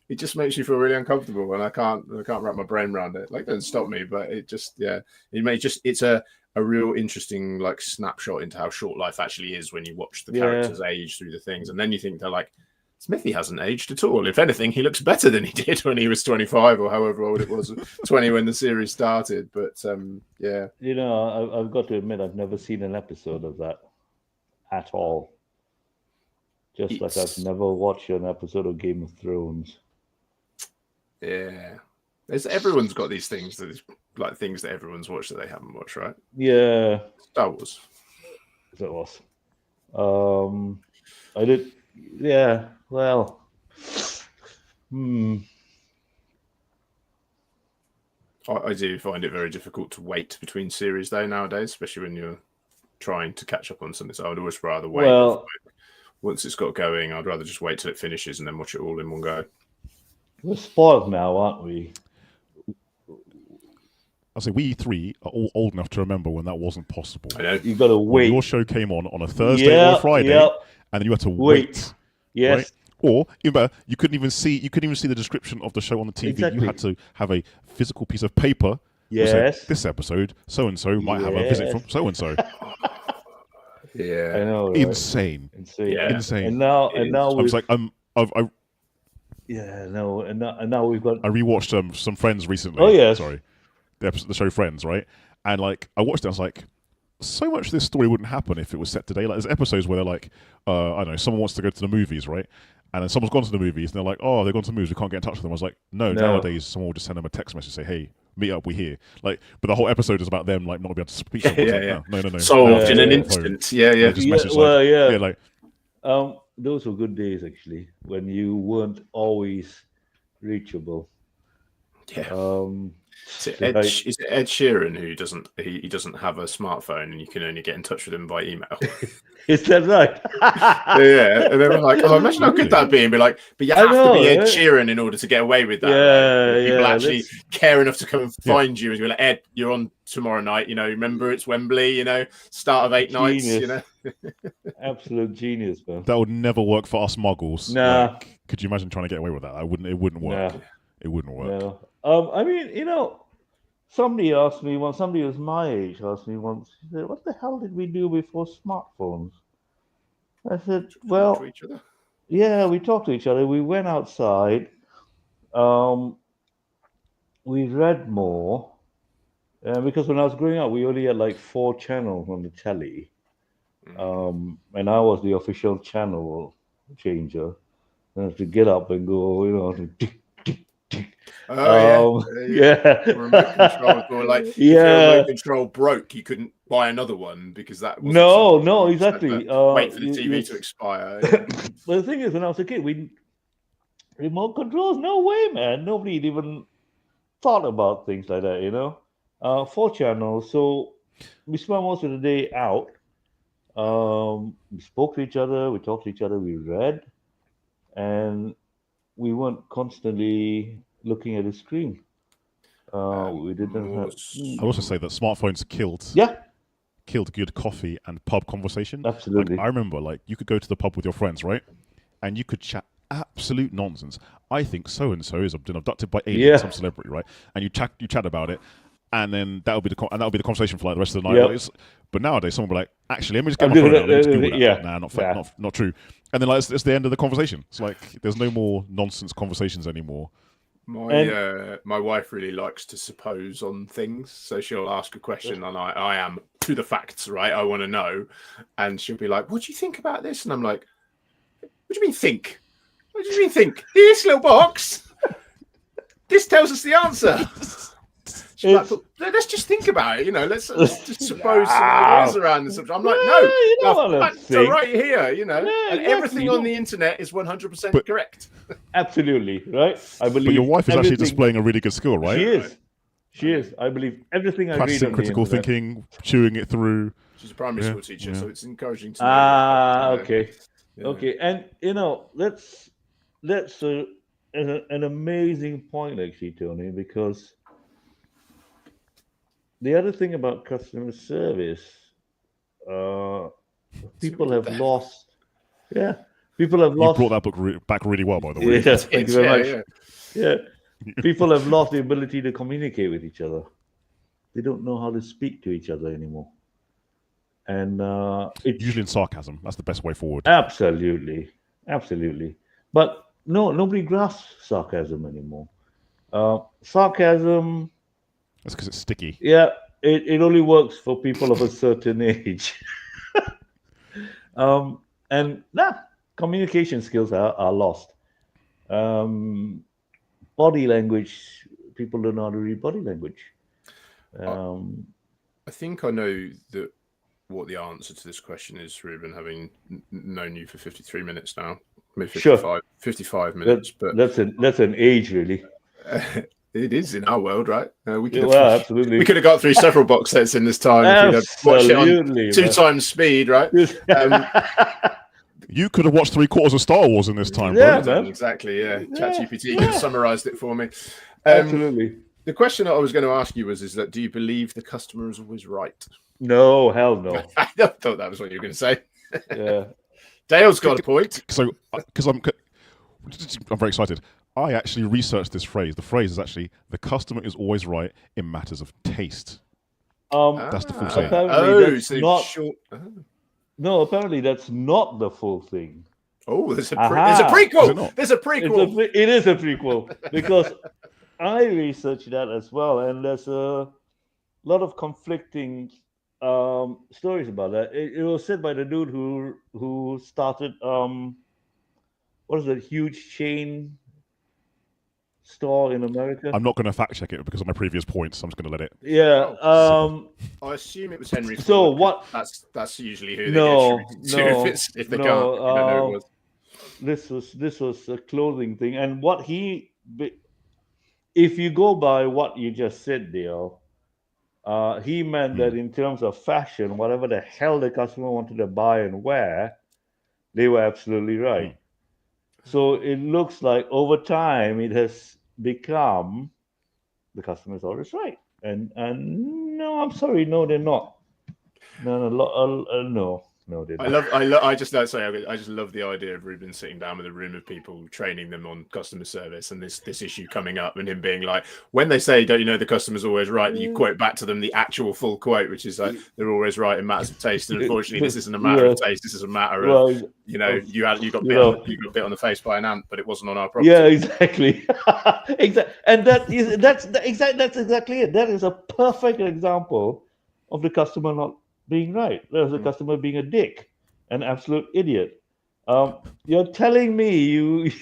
It just makes you feel really uncomfortable, and I can't wrap my brain around it. Like, it doesn't stop me, but it just it's a real interesting like snapshot into how short life actually is when you watch the characters age through the things, and then you think they're like, Smithy hasn't aged at all. If anything, he looks better than he did when he was 25 or however old it was, 20 when the series started. But I've got to admit, I've never seen an episode of that at all. Just like I've never watched an episode of Game of Thrones. Yeah. Everyone's got these things that like things that everyone's watched that they haven't watched, right? Yeah. Star Wars. That was. I did. Yeah. Well. I do find it very difficult to wait between series though nowadays, especially when you're trying to catch up on something. So I would always rather wait. Well, once it's got going, I'd rather just wait till it finishes and then watch it all in one go. We're spoiled now, aren't we? I say we three are all old enough to remember when that wasn't possible. I know. You got to wait. When your show came on a Thursday or a Friday, and then you had to wait. Yes. Right? Or even better, you couldn't even see the description of the show on the TV. Exactly. You had to have a physical piece of paper. Yes. Say, this episode, so and so might have a visit from so and so. Yeah, I know. Right? Insane. Yeah. Insane. And now I was like, yeah, no, and now we've got. I rewatched some Friends recently. Oh yes. Sorry, the show Friends, right? And like I watched it, I was like, so much of this story wouldn't happen if it was set today. Like there's episodes where they're like, I don't know, someone wants to go to the movies, right? And then someone's gone to the movies, and they're like, oh, they've gone to the movies, we can't get in touch with them. I was like, no. Nowadays someone will just send them a text message, say, hey, meet up, we're here. Like, but the whole episode is about them like not being able to speak. No. Solved in an instant. Yeah. Just message like, those were good days actually when you weren't always reachable. Yeah. Is it Ed Sheeran who doesn't have a smartphone and you can only get in touch with him by email? Is that right? Yeah, and then I'm like, oh, imagine how good that'd be, and be like, but you have to be Ed Sheeran in order to get away with that. Yeah, people actually care enough to come and find you and be like, Ed, you're on tomorrow night. Remember it's Wembley. Start of 8 nights. Absolute genius, man. That would never work for us muggles. Nah. Like, could you imagine trying to get away with that? It wouldn't work. Nah. It wouldn't work. No. I mean, somebody asked me once, somebody who was my age asked me once, he said, what the hell did we do before smartphones? I said, well, to each other? Yeah, we talked to each other. We went outside. We read more. Because when I was growing up, we only had like 4 channels on the telly, Mm. and I was the official channel changer. I had to get up and go, Oh yeah, yeah. Remote controls, yeah, or like if your yeah. remote control broke, you couldn't buy another one because that wasn't No, something no, you just had to exactly. wait for the TV to expire. Yeah. But the thing is, when I was a kid, we remote controls, no way, man. Nobody even thought about things like that, 4 channels. So we spent most of the day out. We spoke to each other, we talked to each other, we read, and we weren't constantly looking at the screen. We didn't have. I also say that smartphones Yeah, killed good coffee and pub conversation. Like absolutely. I remember, like you could go to the pub with your friends, right, and you could chat absolute nonsense. I think so and so has been abducted by aliens, Yeah. some celebrity, right? And you chat about it, and then that'll be the conversation for like the rest of the night. Yep. Like, but nowadays, someone will be like, actually, let me just get I'm my phone doing out. Let me just it, Google that. yeah. Nah, Yeah. not true. And then like it's the end of the conversation. It's like there's no more nonsense conversations anymore. My wife really likes to suppose on things, so she'll ask a question, and I am to the facts, right? I want to know, and she'll be like, "What do you think about this?" And I'm like, "What do you mean think? What do you mean think? This little box, this tells us the answer." She's like, let's just think about it, let's just suppose some ideas around this. I'm like, no, facts are right here, Yeah, and exactly. everything on the internet is 100% correct. Absolutely, right? I believe. But your wife is actually everything- displaying a really good skill, right? She is. She is. I believe everything I read Practicing on the critical internet. thinking, chewing it through. She's a primary school teacher, so it's encouraging to know. Okay. Yeah. Okay, and that's an amazing point, actually, Tony, because the other thing about customer service, people have lost. Yeah, people have You lost. brought that book back really well, by the way. Yeah, thank you very much. Yeah. People have lost the ability to communicate with each other. They don't know how to speak to each other anymore, and it's Usually in sarcasm. That's the best way forward. absolutely. But no, nobody grasps sarcasm anymore. Sarcasm, That's because it's sticky. yeah, it only works for people of a certain age. And communication skills are lost. Body language, people don't know how to read body language. I think I know what the answer to this question is, Ruben, having known you for 53 minutes now. Maybe 55 minutes. But that's an age, really. It is in our world, right? We could have, absolutely. We could have got through several box sets in this time if we'd have watched it on 2 times speed, right? You could have watched 3/4 of Star Wars in this time, yeah, bro. man. Exactly, yeah. ChatGPT could have summarized it for me. Absolutely. The question that I was going to ask you is that do you believe the customer is always right? No, hell no. I thought that was what you were going to say. Yeah. Dale's got a point. So, because I'm very excited. I actually researched this phrase. The phrase is actually the customer is always right in matters of taste. That's the full saying. No, apparently that's not the full thing. Oh, there's a prequel. There's a prequel. It is a prequel because I researched that as well, and there's a lot of conflicting stories about that. It was said by the dude who started what is it, huge chain store in America. I'm not going to fact check it because of my previous points. I'm just going to let it. Yeah. I assume it was Henry Ford. So what? That's usually who they get attributed to if they can't. You don't know who it was. This was a clothing thing, and if you go by what you just said, Dale, he meant that in terms of fashion, whatever the hell the customer wanted to buy and wear, they were absolutely right. So it looks like over time it has become the customer is always right, and no, I'm sorry, no, they're not. No. No, they I don't. just love the idea of Ruben sitting down with a room of people, training them on customer service, and this issue coming up, and him being like, when they say, "Don't you know the customer's always right?" You quote back to them the actual full quote, which is like, "They're always right in matters of taste." And unfortunately, this isn't a matter of taste. This is a matter of, you got bit on the face by an ant, but it wasn't on our property. Yeah, exactly. Exactly, and that's exactly it. That is a perfect example of the customer not being right. There's a customer being a dick, an absolute idiot. You're telling me you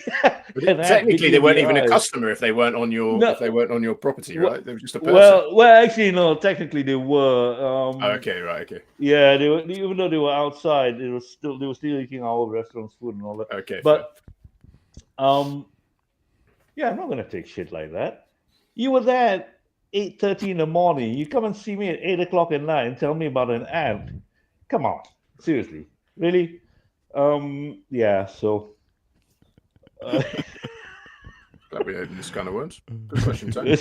can technically they weren't even a customer if they weren't on your property, right? They were just a person. Well, actually, no. Technically, they were. Okay, right, okay. Yeah, they were. Even though they were outside, they were still eating our restaurant's food and all that. Okay, but yeah, I'm not gonna take shit like that. You were there at 8:30 in the morning. You come and see me at 8 o'clock at night and tell me about an ant. Come on, seriously, really? Yeah. So. Glad we opened this can of worms. Good question, Tony.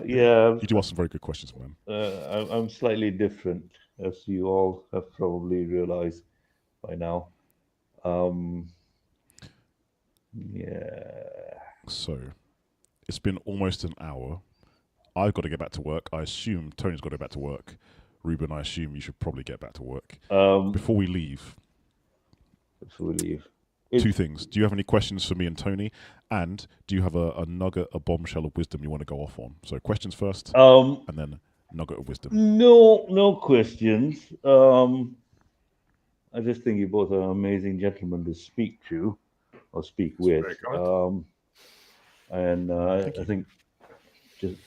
Yeah. You do ask some very good questions, man. I'm slightly different, as you all have probably realized by now. Yeah. So, it's been almost an hour. I've got to get back to work. I assume Tony's got to get back to work. Ruben, I assume you should probably get back to work. Before we leave, two things. Do you have any questions for me and Tony? And do you have a nugget, a bombshell of wisdom you want to go off on? So questions first, and then nugget of wisdom. No questions. I just think you both are amazing gentlemen to speak to or speak with. And I think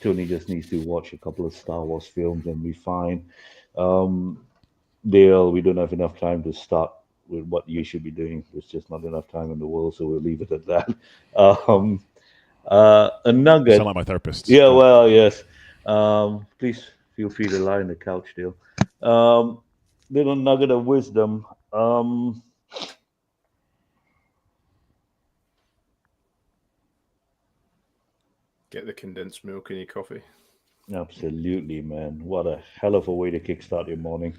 Tony just needs to watch a couple of Star Wars films and be fine. Dale, we don't have enough time to start with what you should be doing. There's just not enough time in the world, so we'll leave it at that. A nugget. You sound like my therapist. Yeah, well, yes. Please feel free to lie on the couch, Dale. Little nugget of wisdom. Get the condensed milk in your coffee. Absolutely, man. What a hell of a way to kickstart your morning.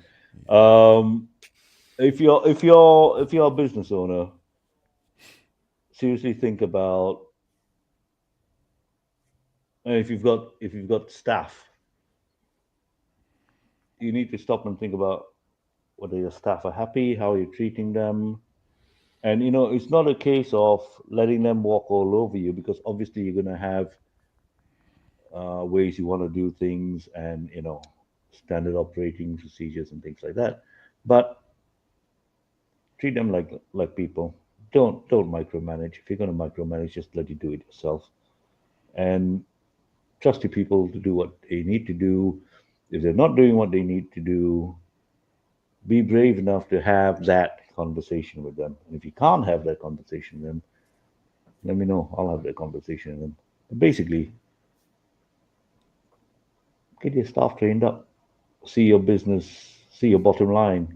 If you're a business owner, seriously think about if you've got staff, you need to stop and think about whether your staff are happy, how you're treating them. And it's not a case of letting them walk all over you, because obviously you're gonna have ways you want to do things, and standard operating procedures and things like that. But treat them like people. Don't micromanage. If you're going to micromanage, just let you do it yourself, and trust your people to do what they need to do. If they're not doing what they need to do, be brave enough to have that conversation with them. And if you can't have that conversation with them, let me know. I'll have that conversation with them. But basically, get your staff trained up. See your business, see your bottom line.